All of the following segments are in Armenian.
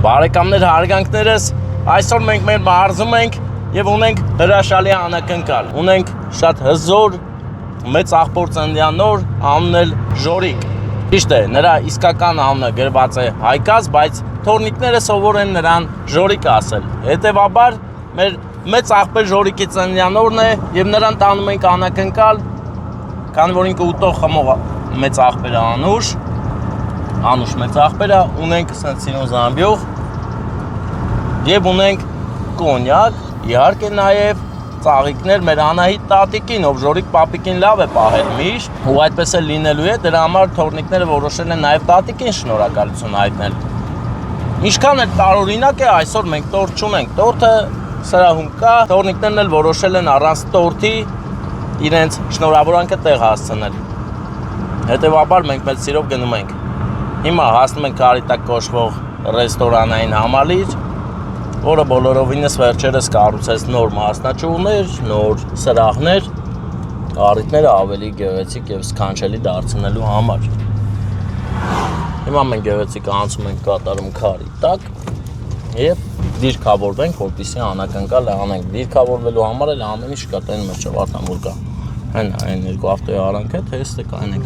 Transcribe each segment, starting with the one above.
Բարեկամներ, հարգանքներս, այսօր մենք մեր մարզում ենք եւ ունենք հրաշալի անակնկալ։ Ունենք շատ հզոր, մեծ աղբոր ծննդյանոր, անունն էլ Ժորիկ։ Ճիշտ է, նրա իսկական անունը գրված է Հայկաց, բայց թորնիկները սովոր են նրան Ժորիկ ասել։ Հետևաբար մեր մեծ աղբեր Ժորիկի ծննդյանորն է եւ նրան տանում ենք անակնկալ, քանի որ ինքը ուտող խմող մեծ աղբեր է Անուշ մեծ աղբերը, ունենք սնցինոզ ամբյող և ունենք կոնյակ, իհարկե նաև ծաղիկներ մեր Անահիտ տատիկին, ով Ժորիկ պապիկին լավ է պահել միշտ, ու այդպես էլ լինելու է, դրա համար թորնիկները որոշել են նաև տատիկին շնորհակալություն հայտնել։ Ինչքան էլ տարօրինակ է, այսօր մենք տորթ չունենք, տորթը սրահում կա, թորնիկներն էլ որոշել են առանց տորթի իրենց շնորհավորանքը տեղ հասցնել։ Հետևաբար մենք մեծ սիրով գնում ենք։ Հիմա հասնում ենք Կարիտակ կոչվող ռեստորանային համալիր, որը բոլորովինս վերջերս կառուցեց նոր մասնաճյուղներ, նոր սրահներ, առիթները ավելի գեղեցիկ եւ սքանչելի դարձնելու համար։ Հիմա մենք գեղեցիկ անցում ենք կատարում Կարիտակ եւ դիրքավորվենք, որպեսզի անակնկալ անենք։ Դիրքավորվելու համար էլ ամեն ինչ կա, տեն մեջ Վարդան որ կա։ Այն երկու ավտոյի արանքը, թե էստե կայնենք։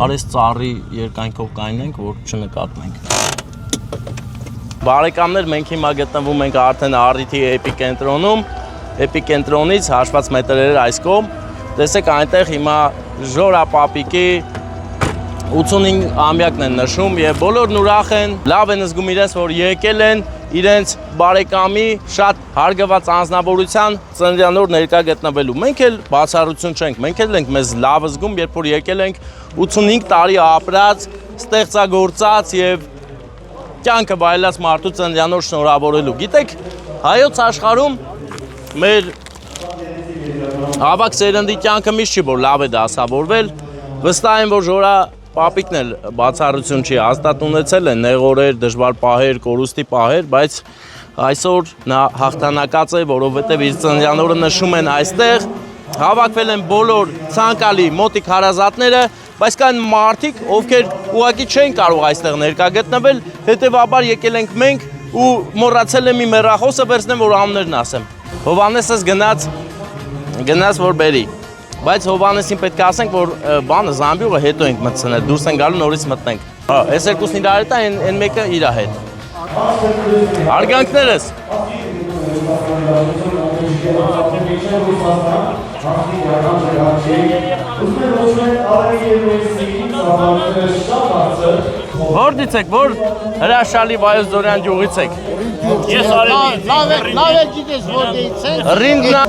Արես ծառի երկայնքով կայնենք, որ չնկատվենք։ Բարեկամներ, մենք հիմա գտնվում ենք արդեն առիթի էպիկենտրոնում, էպիկենտրոնից հաշված մետրեր այս կողմ։ Տեսեք այնտեղ հիմա Ժորա պապիկի 85-ամյակն են նշում եւ բոլորն ուրախ են, լավ են զգում իրենց, որ եկել են իրենց բարեկամի շատ հարգված անձնավորության ծննդյանոր ներկա գտնվելու։ Մենք էլ բացառություն չենք, մենք էլ ենք մեզ լավ զգում, երբ որ եկել ենք 85 տարի ապրած, ստեղծագործած եւ կյանքը վայելած մարդու ծննդյանոր շնորհավորելու։ Գիտեք, հայոց աշխարհում մեր ավակ սերնդի կյանքը միշտ չի որ լավ է դասավորվել։ Վստահ եմ, որ Ժորա պապիկն էլ բացառություն չի, հաստատ ունեցել են նեղորեր, դժվար պահեր, կորուստի պահեր, բայց այսօր նա հաղթանակած է, որովհետև իր ծննդյանորը նշում են այստեղ, հավաքվել են բոլոր ցանկալի մոտիկ հարազատները, բայց կան մարդիկ, ովքեր ուղղակի չեն կարող այստեղ ներկա գտնվել, հետևաբար եկել ենք մենք ու մոռացել եմ մի մեռախոսը վերցնեմ, որ անուններն ասեմ։ Հովհաննեսս գնաց որ բերի։ Բայց Հովհաննեսին պետք է ասենք, որ բանը զամբյուղը հետո ենք մտցնել, դուրս են գալու նորից մտնենք։ Այս երկուսն իրար հետ է, այն մեկը իր հետ։ Հարգանքներս։ Որտից եք, որ հրաշալի Վայոց Ձորյան գյուղից եք։ Ես արելի։ Լավ էլ գիտես որտեղից եք։ Ռինգնա։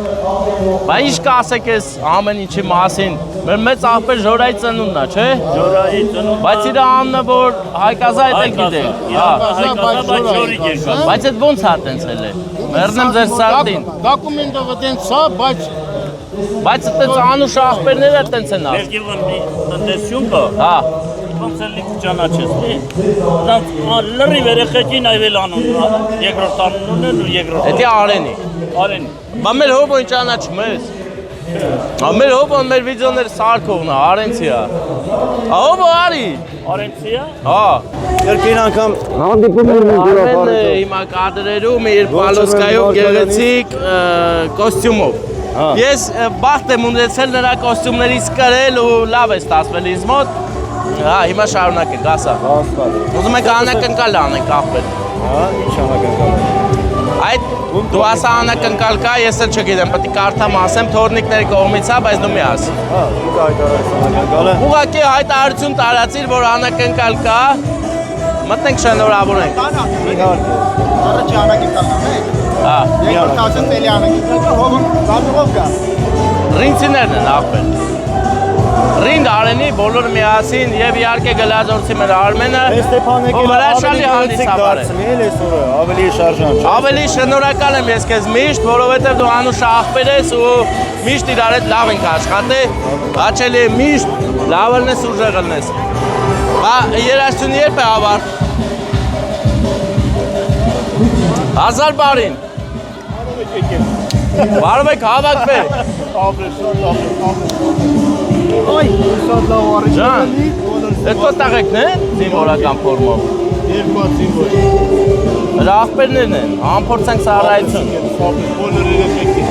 Բա ինչ կասեք ես ամեն ինչի մասին։ Մեր մեծ աղբեր Ժորայի ծնունդն է, չէ։ Ժորայի ծնունդը։ Բայց իր անունը որ Հայկազա է գիտեք։ Բայց այդ ոնց է տենցել է։ Մեռնեմ ձեր սարտին։ Դոկումենտը տենց է, բայց այդպես անուշ աղբերները տենց են ասում։ Ներքևը տնտեսություն կա։ Հա։ Ոնց էլ լիք ճանաչես։ Դրանց լրի երեխեքին այվել անունը, երկրորդ անունն են ու երկրորդ։ Դա Արենի։ Արենի։ Բա մեր հոբոն ճանաչում ես։ Մեր հոբոն մեր վիդեոներ սարքողն է, Արենցի է։ Հոբո արի։ Արենցի է։ Հա։ Երկին անգամ հանդիպում են Արենը հիմա կադրերում իր պալոսկայով գեղեցիկ կոստյումով։ Ես բախտ եմ ունեցել նրա կոստյումներից կրել ու լավ է ստացվել ինձ մոտ։ Հա, հիմա շարունակենք, ասա։ Ուզում եք անակնկալ անենք աղբեր։ Հա, ինչ անակնկալ է։ Այդ դու ասա անակնկալ կա, ես էլ չգիտեմ, պետք է կարդամ ասեմ, թորնիկների կողմից է, բայց դու մի ասի։ Հա, դու հայտարարես անակնկալը։ Ուղղակի հայտարարություն տարածիր, որ անակնկալ կա, մտնենք շնորհավորենք։ Իհարկե։ Առաջի անակնկալն է։ Հա, Երկրորդ ասած էլի անակնկալը հողն զամբյուղով կա։ ռինցիներն են աղբեր։ Ռինգ Արենի բոլոր միասին եւ իհարկե գլազորցի մեր Արմենը հրաշալի հանդիսաբար է։ Ավելի շարժան։ Ավելի շնորհակալ եմ ես քեզ միշտ, որովհետեւ դու անուշ աղբեր ես ու միշտ իրար հետ լավ ենք աշխատել։ Հաճելի է միշտ լավ ելնես ուժեղ ելնես։ Բա երաշտուն երբ է ավարտ։ 1000 բարին։ Բարով եք հավաքվել։ Ay, շատ լավ Ջան, այդ կոստաղեկն է զինվորական ֆորմով։ Երկու զինվոր։ Դրա աղբերներն են, անփորձենք ծառայություն։ Բոլորը երեխեքի։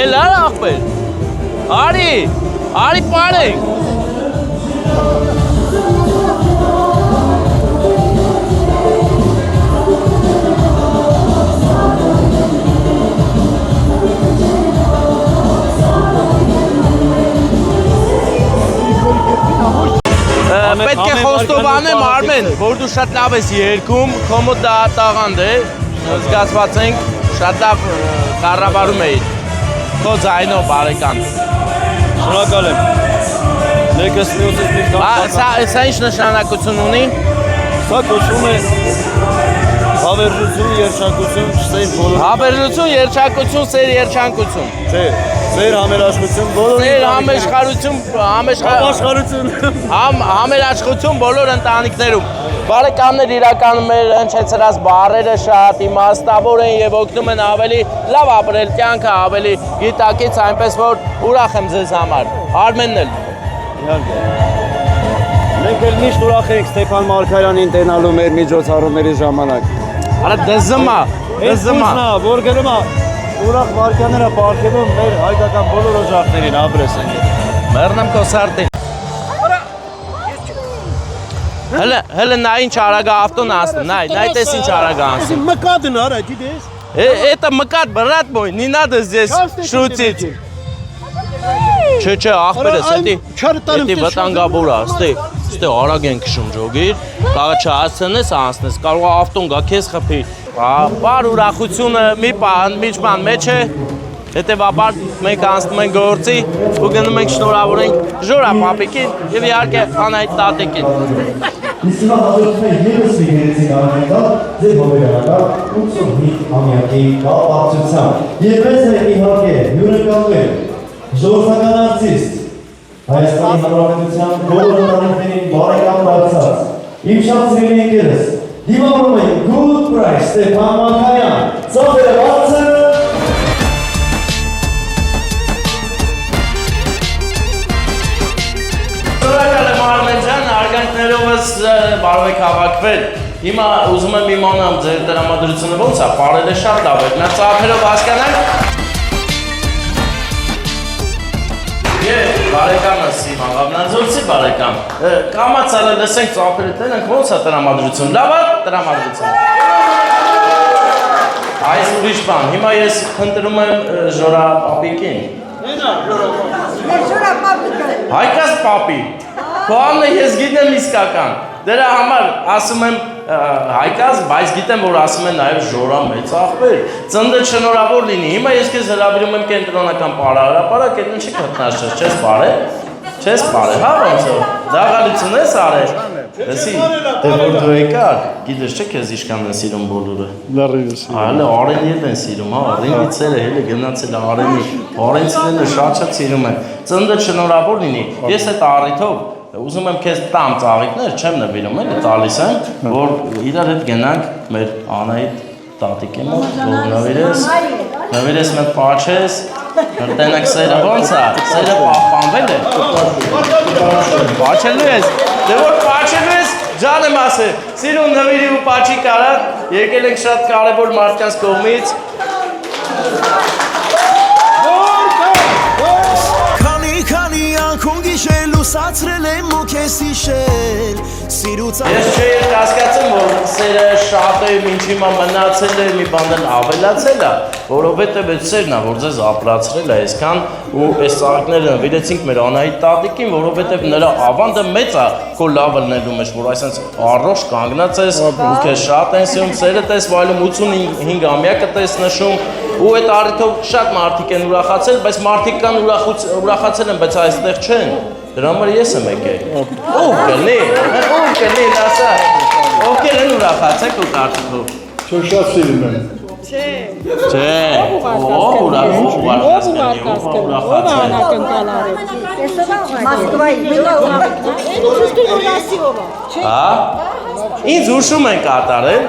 Էլ արա աղբեր։ Արի պարենք։ Պետք է խոստովանեմ Արմեն, որ դու շատ լավ ես երգում, քո դա տաղանդ է, զգացված ենք, շատ լավ կառավարում էիր, քո ձայնով բարեկամ։ Շնորհակալ եմ։ Մեկս մյուսից մի կապ։ Սա ինչ նշանակություն ունի։ Սա կոչվում է հավերժություն, երջանկություն, սեր բոլոր։ Հավերժություն, երջանկություն, սեր երջանկություն։ Չէ, սեր համերաշխություն, բոլոր։ Սեր համաշխարհություն, համերաշխություն բոլոր ընտանիքներում։ Բարեկամներ իրականում մեր հնչեցրած բառերը շատ իմաստավոր են եւ օգնում են ավելի լավ ապրել կյանքը, ավելի գիտակից, այնպես որ ուրախ եմ ձեզ համար։ Արմենն էլ։ Իհարկե։ Մենք էլ միշտ ուրախ ենք Ստեփան Մարգարյանին տենալու մեր միջոցառումների ժամանակ։ Արա դզմա, Դզմա, որ գնում է ուրախ Մարգարյանները ապարգևում մեր հայկական բոլոր օժախներին ապրես են։ Մեռնեմ քո սարտին։ Հələ նա ինչ արագա ավտոն ասում, նայ տես ինչ արագա ասում։ Մկադն արա, գիտես։ Это մկատ, брат мой, не надо здесь шутить։ Չէ, ախպերս, էդի վտանգավոր է, ստե արագ են քշում ջոգիր, կարող չհասցնես, անցնես, կարող է ավտոն գա քեզ խփի։ Բար ուրախությունը մի բան մեջ է, հետևաբար մենք անցնում ենք գործի ու գնում ենք շնորհավորենք Ժորա պապիկին եւ իհարկե Անահիտ տատիկին։ Իսկ հիմա հաջորդում է ևս մի գերեցիկ արմենկալ ձեր հովերանական 85 ամյակի կապակցությամբ։ Եվ մեզ է իհարկե հյուրընկալվել ժողովրդական արտիստ Հայաստանի Հանրապետության բոլոր ընտանիքներին բարեկամ դարձած իմ շատ սիրելի ընկերս դիմանում է Good Price Ստեփան Մարգարյան ծախերը բարձր Շնորհակալ եմ Արմեն ջան, արգանքներովս բարով եք հավաքվել։ Հիմա ուզում եմ իմանամ ձեր տրամադրությունը ոնց է, բարերը շատ լավ եք, նա ծափերով հասկանանք։ Եվ բարեկամս Սիմա Ղավնաձորցի բարեկամ, կամացալը լսենք ծափերը տենենք, ոնց է տրամադրություն, լավ է տրամադրություն։ Այս ուրիշ բան, հիմա ես խնդրում եմ Ժորա պապիկին։ Հայկաս պապի, քո անունը ես գիտեմ իսկական, դրա համար ասում եմ Հայկաս, բայց գիտեմ, որ ասում են նաև Ժորա մեծ աղբեր, ծննդը շնորհավոր լինի, հիմա ես քեզ հրավիրում եմ կենտրոնական պարահրապարակ, այդ ինչի կտնաշես, չես բարել, հա ոնց է, դաղալություն ես արել, լսի, դե որ դու եկար, գիտես չէ քեզ իշքան են սիրում բոլորը։ Լարիվս։ Հələ Արենիել են սիրում, հա, Արենիցերը հələ գնացել է Արենի, Արենցիները շատ սիրում են, ծննդը շնորհավոր լինի, ես այդ առիթով ուզում եմ քեզ տամ ծաղիկներ, չեմ նվիրում, էլի տալիս եմ, որ իրար հետ գնանք մեր Անահիտ տատիկի մոտ, որ նվիրես մեկ պաչես, տենակ սերը ոնց է, սերը պահպանվել է, պաչելու ես, դե որ պաչելու ես, ջան եմ ասել, սիրուն նվիրի ու պաչի կարա, եկել ենք շատ կարևոր մարդկանց կողմից, Քանի անգամ գիշեր լուսացրել եմ ու քեզ հիշել սիրուց Ես չէի հասկացում, որ սերը շատ է, մինչ հիմա մնացել է, մի բան էլ ավելացել է, որովհետև այդ սերն է, որ ձեզ ապրացրել է այսքան ու այս ծաղիկները նվիրեցինք մեր Անահիտ տատիկին, որովհետև նրա ավանդը մեծ է քո լավ լնելու մեջ, որ այսպես առողջ կանգնած ես ու քեզ շատ են սիրում, սերը տես վայելում 85 ամյակը տես նշում ու այդ առիթով շատ մարդիկ են ուրախացել, բայց մարդիկ կան ուրախացել են, բայց այստեղ չեն։ Դրա համար ես եմ եկել։ Ով կլի, ասա։ Ովքեր են ուրախացեք ու կարծիքով։ Çox շատ սիրում եմ։ Չէ։ Ով ուրախացել։ Ինձ ուշում են կատարել,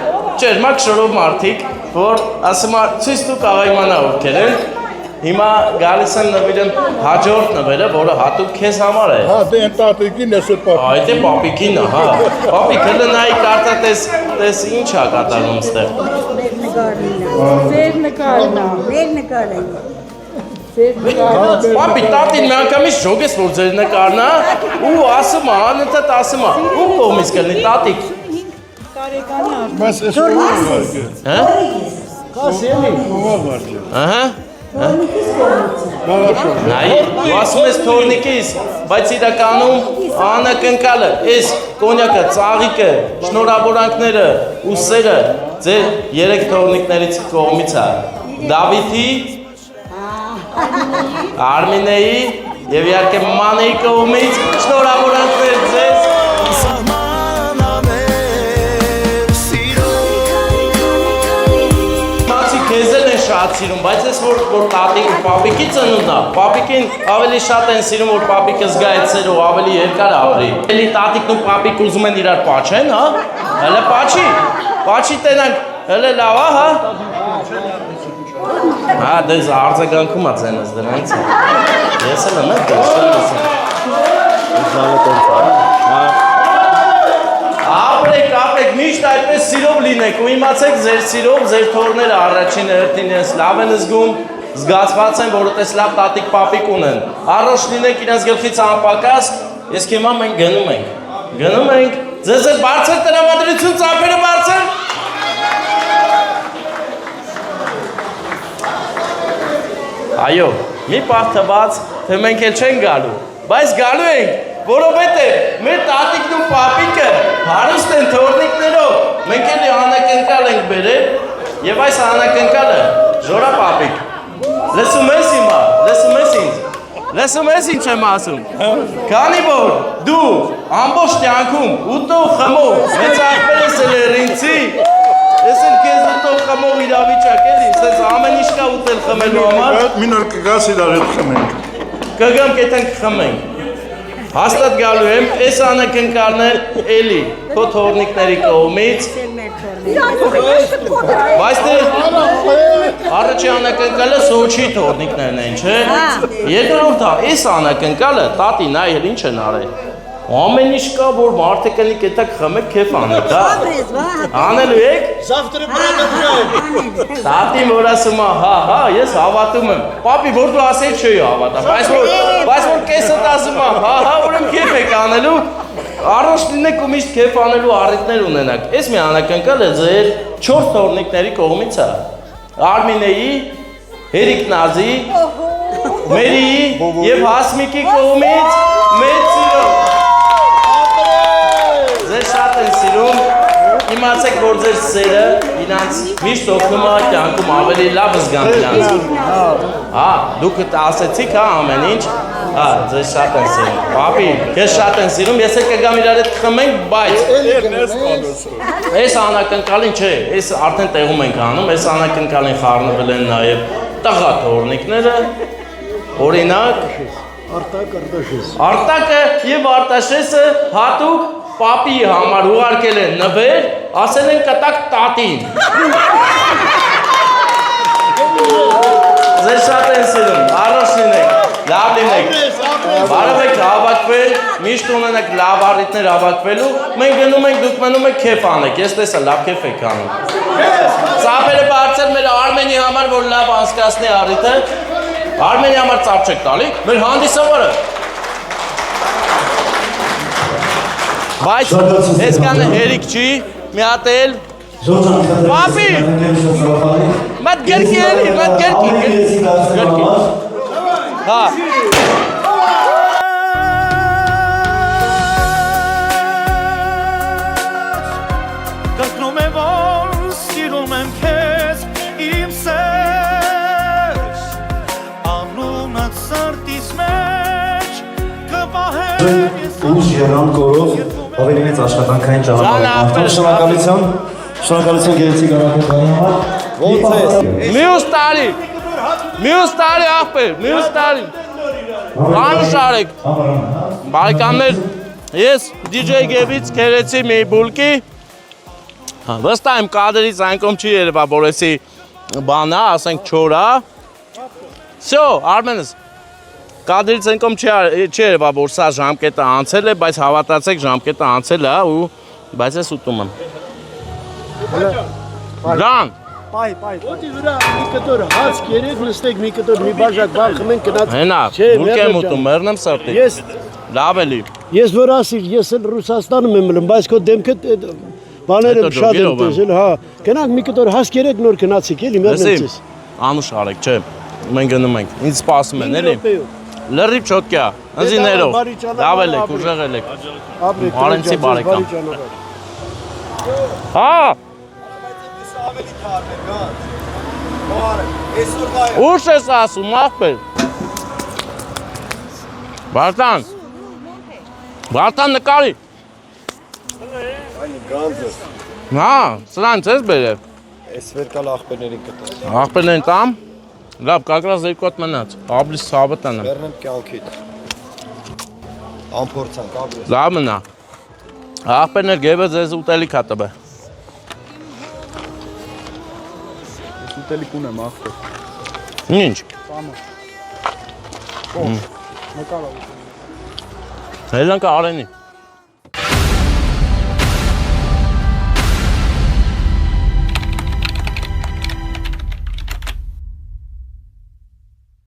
ճերմակ շորով մարդիկ, որ ասում է ցույց տուք աղայմանա ովքեր են։ Հիմա գալիս եմ նվիրեմ հաջորդ նվերը, որը հատուկ քեզ համար է։ Հա, դե տատիկին էս պապ։ Այդ է պապիկին, հա։ Պապիկ հələ նայի կարծա տես ինչ է կատարում ստեղ։ Ձեր նկարն է։ Ձեր նկարն է։ Պապի, տատին մի անգամից ժոգես, որ ձեր նկարն է, ու ասում է, անընդհատ ասում է, ում կողմից կլինի, տատիկ։ 5 տարեկանի արդեն։ Բայց էս ով վարկե։ Հա։ Ով վարկե։ Ահա։ Բարաշո։ Նայ, դու ասում ես թորնիկից, բայց իրականում անակնկալը, այս կոնյակը, ծաղիկը, շնորհավորանքները ու սերը ձեր 3 թորնիկներից կողմից է։ Դավիթի, Արմինեի եւ իհարկե Մանեի կողմից շնորհավորանքներ ձեզ։ Քեզել են շատ սիրում, բայց ես որ տատիկ ու պապիկի ծնունդն է, պապիկին ավելի շատ են սիրում, որ պապիկը զգա այդ սերով ավելի երկար ապրի։ Էլի տատիկն ու պապիկ ուզում են իրար պաչեն, հա։ Հələ պաչի տենանք, հələ լավ է, հա։ Հա, դες արձագանքում է ձենս դրանից։ Ես էլ եմ դաշտել լսում։ Զալը տենց է։ Ապրեք, միշտ այդպես սիրով լինեք ու իմացեք ձեր սիրով, ձեր թորները առաջին հերթին ես լավ են զգում, զգացված են, որ այդպես լավ տատիկ պապիկ ունեն։ Առողջ լինեք իրենց գլխից անպակաս, ես հիմա մենք գնում ենք, ձեզ էլ բարձր տրամադրություն, ծափերը բարձր։ Այո, մի պահ թվաց, թե մենք էլ չենք գալու, բայց գալու ենք, որովհետև մեր տատիկն ու պապիկը հարուստ են թորնիկներով, մենք էլի անակնկալ ենք բերել եւ այս անակնկալը Ժորա պապիկ, լսում ես հիմա, լսում ես ինչ եմ ասում, քանի որ դու ամբողջ կյանքում ուտող խմող մեծ աղբեր ես էլ երինցի, ես էլ քեզ ուտող խմող իրավիճակ էլի, սենց ամեն ինչ կա ուտել խմելու համար, Մի նոր կգաս իրար հետ խմենք։ կգամ կետենք խմենք։ Հաստատ գալու եմ, այս անակնկալն էլի քո թորնիկների կողմից, բայց առաջի անակնկալը Սոչի թորնիկներն են, չէ։ Երկրորդը, այս անակնկալը տատի նայել ինչ են արել։ Ամեն ինչ կա, որ մարդիկ էլի կետակ խմեք քեֆ անեք, հա։ Անելու եք։ Завтра բրանը Տատին որ ասում է, հա, ես հավատում եմ։ Պապի, որ դու ասել չէի հավատա, բայց որ կեսդ ասում է, հա, ուրեմն քեֆ եք անելու, առողջ լինեք ու միշտ քեֆ անելու առիթներ ունենաք։ Այս մի անակնկալը ձեր 4 թորնիկների կողմից է։ Արմինեի, Հերիկ Նազի, Մերիի եւ Հասմիկի կողմից մեծ սիրով։ Ձեզ շատ են սիրում, իմացեք, որ ձեր սերը իրանց միշտ օգնում է կյանքում ավելի լավ զգան իրանց։ Հա, դուք ասեցիք, հա, ամեն ինչ, հա, ձեզ շատ են սիրում։ Պապի, քեզ շատ են սիրում, ես էլ կգամ իրար հետ խմենք, բայց այս անակնկալին չէ, այս արդեն տեղում ենք անում, այս անակնկալին խառնվել են նաև տղա թորնիկները, օրինակ Արտակը եւ Արտաշեսը հատուկ պապի համար ուղարկել են նվեր, ասել են կտակ տատին։ Ձեզ շատ են սիրում, առողջ լինեք, լավ լինեք։ Բարով եք հավաքվել, միշտ ունենեք լավ առիթներ հավաքվելու, մենք գնում ենք, դուք մնում եք քեֆ անեք, ես տեսա լավ քեֆ եք անում։ Ծափերը բարձր մեր Արմենի համար, որ լավ անցկացնի առիթը, Արմենի համար ծափ չեք տալի, մեր հանդիսավորը։ Բայց ես կանը հերիք չի, մի հատ էլ Պապի, մատ գերքի էլի, մատ գերքի Հա Կրկնում է որ սիրում եմ քեզ իմ սեր Անունդ սրտիս մեջ կպահեմ Ուժ երան կորով ավելի մեծ աշխատանքային ճանապարհ շնորհակալություն գեղեցիկ առաքելության համար Մյուս տարի աղբեր, մյուս տարի Անշարեք Բարեկամներ, ես DJ Գևից կերեցի մի բուլկի Վստահ եմ կադրից այնքան չի երևա, որ էսի բանա, ասենք չորա։ Всё, Արմենս։ Կադրից այնքան չի երևա, որ սա ժամկետը անցել է, բայց հավատացեք ժամկետը անցել է ու բայց ես ուտում եմ։ Լան։ Պայ։ Ոտի վրա մի կտոր հաց կերեք, նստեք մի կտոր մի բաժակ բան խմենք գնաց։ Հենա, դուք եմ ուտում, մեռնեմ սրտի։ Ես Լավ էլի։ ես որ ասիր, ես էլ Ռուսաստանում եմ մնում, բայց քո դեմքը բաները շատ են տեսել, հա։ Գնանք մի կտոր հաց կերեք, նոր գնացիք էլի, մեռնեք ես։ Անուշ արեք, չէ։ Մենք գնում ենք։ Ինձ սպասում են, էլի։ Լրիվ չոտկա, ընձիներով։ Լավ եք, ուժեղել եք։ Արենցի բարեկամ։ Հա։ Ուշ ես ասում, աղբեր։ Վարդան նկարի։ Հա, սրանց ես բերև։ Ես վեր կալ աղբերներին կտես։ Աղբերներին տամ։ Լավ, կակրած երկու հատ մնաց։ Աբլիս սավը տնեմ։ Վերնեմ կյանքիդ։ Ամփորձանք աբլիս։ Լավ մնա։ Աղբերներ գևը ձեզ ուտելիք հա տբե։ Ուտելիք ունեմ ախպեր։ Ինչ։ Նկարը։ Հելանքը Արենի։